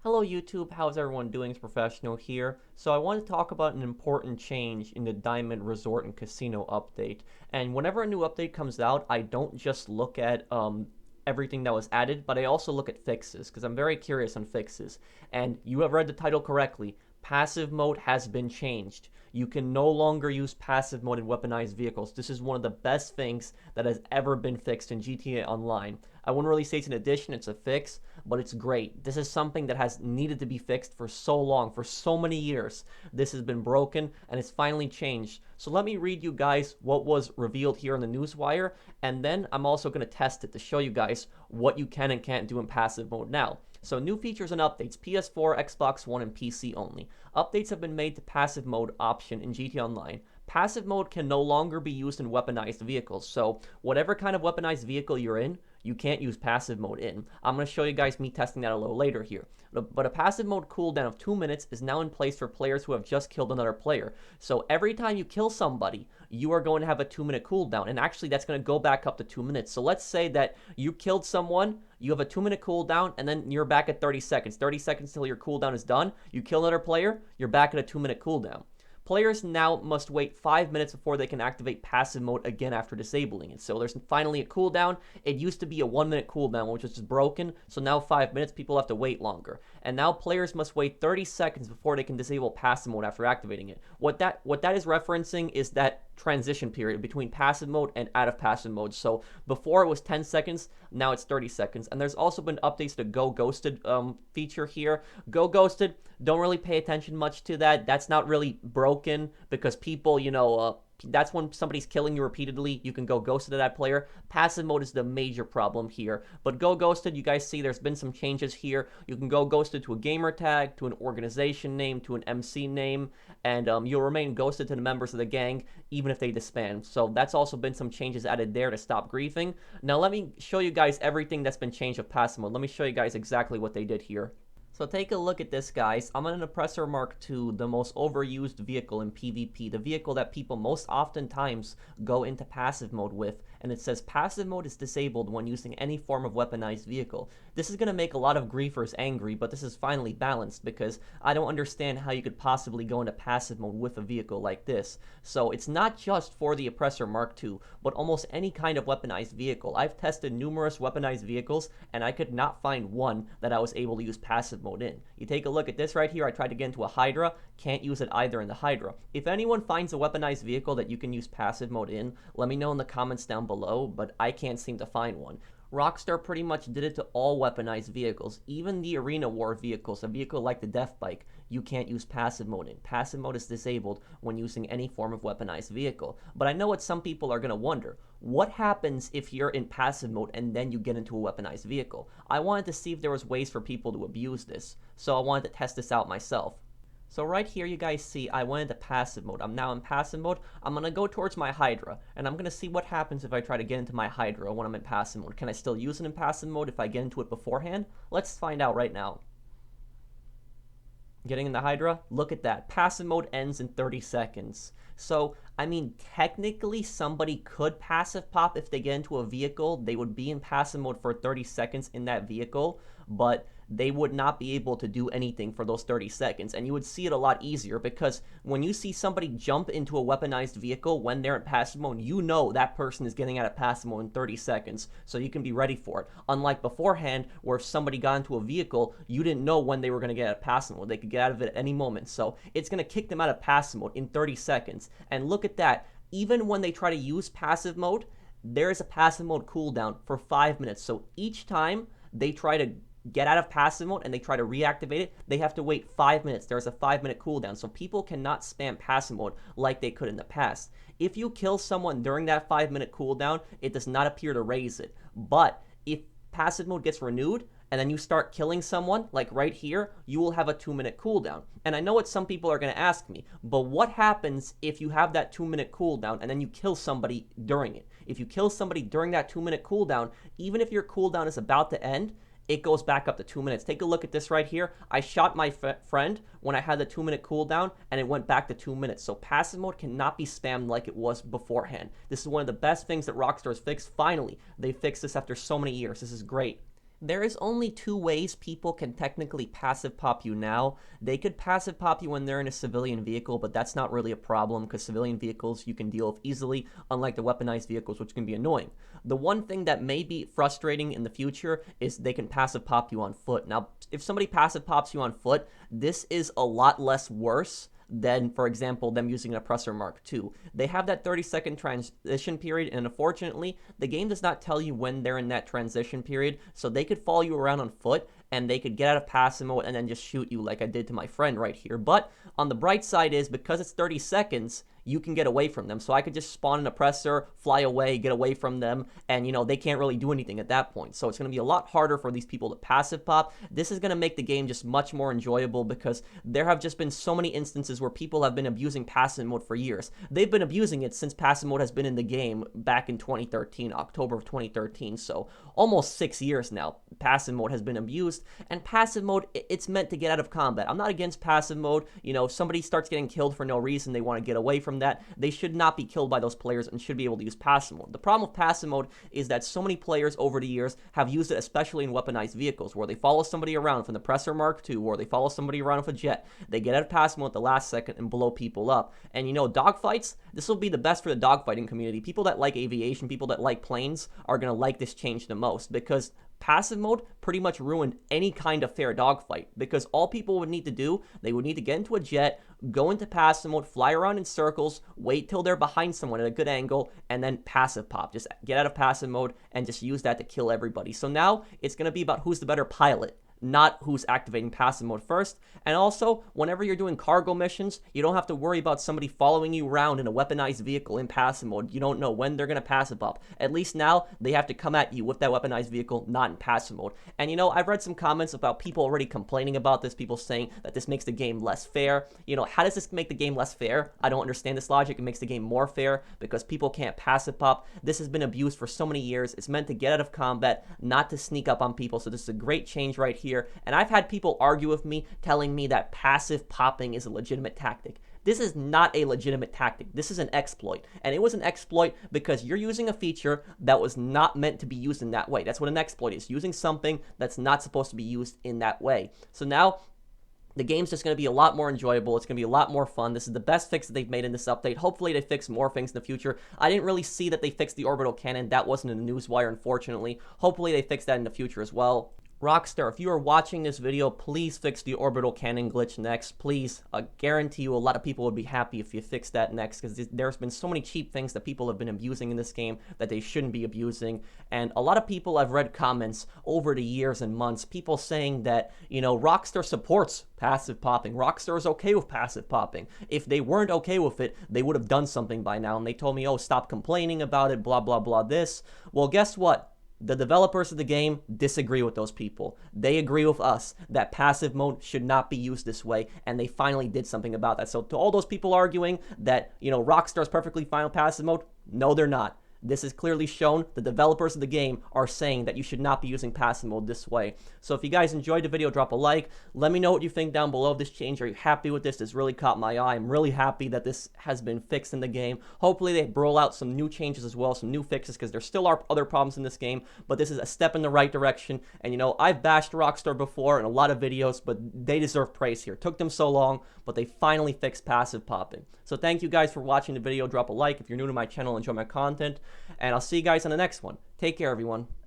Hello YouTube, how's everyone doing? It's Professional here. So I want to talk about an important change in the Diamond Resort and Casino update. And whenever a new update comes out, I don't just look at everything that was added, but I also look at fixes because I'm very curious on fixes. And you have read the title correctly. Passive mode has been changed. You can no longer use passive mode in weaponized vehicles. This is one of the best things that has ever been fixed in GTA Online. I wouldn't really say it's an addition, it's a fix, but it's great. This is something that has needed to be fixed for so long, for so many years. This has been broken and it's finally changed. So let me read you guys what was revealed here in the newswire, and then I'm also going to test it to show you guys what you can and can't do in passive mode now. So new features and updates, PS4, Xbox One, and PC only. Updates have been made to passive mode option in GTA Online. Passive mode can no longer be used in weaponized vehicles, so whatever kind of weaponized vehicle you're in, you can't use passive mode in. I'm going to show you guys me testing that a little later here. But a passive mode cooldown of 2 minutes is now in place for players who have just killed another player. So every time you kill somebody, you are going to have a 2-minute cooldown. And actually, that's going to go back up to 2 minutes. So let's say that you killed someone, you have a 2-minute cooldown, and then you're back at 30 seconds. 30 seconds till your cooldown is done. You kill another player, you're back at a 2-minute cooldown. Players now must wait 5 minutes before they can activate passive mode again after disabling it. So there's finally a cooldown. It used to be a 1-minute cooldown, which was just broken. So now 5 minutes, people have to wait longer. And now players must wait 30 seconds before they can disable passive mode after activating it. What that is referencing is that transition period between passive mode and out of passive mode. So before it was 10 seconds, now it's 30 seconds. And there's also been updates to Go Ghosted feature here. Go Ghosted, don't really pay attention much to that. That's not really broken because people, that's when somebody's killing you repeatedly. You can go ghosted to that player. Passive mode is the major problem here. But go ghosted, you guys see there's been some changes here. You can go ghosted to a gamer tag, to an organization name, to an MC name, and you'll remain ghosted to the members of the gang even if they disband. So that's also been some changes added there to stop griefing. Now let me show you guys everything that's been changed with passive mode. Let me show you guys exactly what they did here. So take a look at this, guys. I'm on an Oppressor Mark II, the most overused vehicle in PvP, the vehicle that people most oftentimes go into passive mode with, and it says passive mode is disabled when using any form of weaponized vehicle. This is going to make a lot of griefers angry, but this is finally balanced because I don't understand how you could possibly go into passive mode with a vehicle like this. So it's not just for the Oppressor Mark II, but almost any kind of weaponized vehicle. I've tested numerous weaponized vehicles, and I could not find one that I was able to use passive mode in. You take a look at this right here. I tried to get into a Hydra, can't use it either in the Hydra. If anyone finds a weaponized vehicle that you can use passive mode in, let me know in the comments down below, but I can't seem to find one. Rockstar pretty much did it to all weaponized vehicles, even the arena war vehicles. A vehicle like the Death Bike, you can't use passive mode in. Passive mode is disabled when using any form of weaponized vehicle. But I know what some people are going to wonder. What happens if you're in passive mode and then you get into a weaponized vehicle? I wanted to see if there was ways for people to abuse this, so I wanted to test this out myself. So right here you guys see I went into passive mode. I'm now in passive mode. I'm going to go towards my Hydra, and I'm going to see what happens if I try to get into my Hydra when I'm in passive mode. Can I still use it in passive mode if I get into it beforehand? Let's find out right now. Getting in the Hydra, look at that. Passive mode ends in 30 seconds. So, I mean, technically somebody could passive pop if they get into a vehicle. They would be in passive mode for 30 seconds in that vehicle, but they would not be able to do anything for those 30 seconds. And you would see it a lot easier because when you see somebody jump into a weaponized vehicle when they're in passive mode, you know that person is getting out of passive mode in 30 seconds. So you can be ready for it. Unlike beforehand, where if somebody got into a vehicle, you didn't know when they were going to get out of passive mode. They could get out of it at any moment. So it's going to kick them out of passive mode in 30 seconds. And look at that. Even when they try to use passive mode, there is a passive mode cooldown for 5 minutes. So each time they try to get out of passive mode and they try to reactivate it, they have to wait 5 minutes. There's a 5-minute cooldown, so people cannot spam passive mode like they could in the past. If you kill someone during that 5-minute cooldown, it does not appear to raise it. But if passive mode gets renewed, and then you start killing someone, like right here, you will have a 2-minute cooldown. And I know what some people are going to ask me, but what happens if you have that 2-minute cooldown and then you kill somebody during it? If you kill somebody during that 2-minute cooldown, even if your cooldown is about to end, it goes back up to 2 minutes. Take a look at this right here. I shot my friend when I had the 2-minute cooldown, and it went back to 2 minutes. So passive mode cannot be spammed like it was beforehand. This is one of the best things that Rockstar has fixed. Finally, they fixed this after so many years. This is great. There is only two ways people can technically passive pop you now. They could passive pop you when they're in a civilian vehicle, but that's not really a problem because civilian vehicles you can deal with easily, unlike the weaponized vehicles, which can be annoying. The one thing that may be frustrating in the future is they can passive pop you on foot. Now, if somebody passive pops you on foot, this is a lot less worse than, for example, them using an oppressor Mark II. They have that 30-second transition period, and unfortunately, the game does not tell you when they're in that transition period, so they could follow you around on foot, and they could get out of passive mode and then just shoot you like I did to my friend right here. But on the bright side is, because it's 30 seconds, you can get away from them. So I could just spawn an oppressor, fly away, get away from them, and they can't really do anything at that point. So it's going to be a lot harder for these people to passive pop. This is going to make the game just much more enjoyable because there have just been so many instances where people have been abusing passive mode for years. They've been abusing it since passive mode has been in the game back in 2013, October of 2013. So almost 6 years now, passive mode has been abused. And passive mode, it's meant to get out of combat. I'm not against passive mode. If somebody starts getting killed for no reason, they want to get away from that, they should not be killed by those players and should be able to use passive mode. The problem with passive mode is that so many players over the years have used it, especially in weaponized vehicles, where they follow somebody around from the Oppressor Mark II, or they follow somebody around with a jet. They get out of passive mode at the last second and blow people up. And dogfights, this will be the best for the dogfighting community. People that like aviation, people that like planes, are going to like this change the most, because passive mode pretty much ruined any kind of fair dogfight, because all people would need to do, they would need to get into a jet, go into passive mode, fly around in circles, wait till they're behind someone at a good angle, and then passive pop. Just get out of passive mode and just use that to kill everybody. So now it's going to be about who's the better pilot, not who's activating passive mode first. And also, whenever you're doing cargo missions, you don't have to worry about somebody following you around in a weaponized vehicle in passive mode. You don't know when they're going to passive up. At least now, they have to come at you with that weaponized vehicle, not in passive mode. And I've read some comments about people already complaining about this, people saying that this makes the game less fair. How does this make the game less fair? I don't understand this logic. It makes the game more fair because people can't passive pop. This has been abused for so many years. It's meant to get out of combat, not to sneak up on people. So this is a great change right here. And I've had people argue with me, telling me that passive popping is a legitimate tactic. This is not a legitimate tactic. This is an exploit. And it was an exploit because you're using a feature that was not meant to be used in that way. That's what an exploit is, using something that's not supposed to be used in that way. So now, the game's just going to be a lot more enjoyable. It's going to be a lot more fun. This is the best fix that they've made in this update. Hopefully they fix more things in the future. I didn't really see that they fixed the orbital cannon. That wasn't in the newswire, unfortunately. Hopefully they fix that in the future as well. Rockstar, if you are watching this video, please fix the orbital cannon glitch next. Please, I guarantee you a lot of people would be happy if you fix that next, because there's been so many cheap things that people have been abusing in this game that they shouldn't be abusing. And a lot of people, I've read comments over the years and months, people saying that, Rockstar supports passive popping. Rockstar is okay with passive popping. If they weren't okay with it, they would have done something by now. And they told me, oh, stop complaining about it, blah, blah, blah, this. Well, guess what? The developers of the game disagree with those people. They agree with us that passive mode should not be used this way, and they finally did something about that. So to all those people arguing that, Rockstar's perfectly fine with passive mode, no, they're not. This is clearly shown. The developers of the game are saying that you should not be using passive mode this way. So if you guys enjoyed the video, drop a like. Let me know what you think down below of this change. Are you happy with this? This really caught my eye. I'm really happy that this has been fixed in the game. Hopefully they roll out some new changes as well, some new fixes, because there still are other problems in this game, but this is a step in the right direction. And I've bashed Rockstar before in a lot of videos, but they deserve praise here. It took them so long, but they finally fixed passive popping. So thank you guys for watching the video. Drop a like if you're new to my channel and enjoy my content. And I'll see you guys on the next one. Take care, everyone.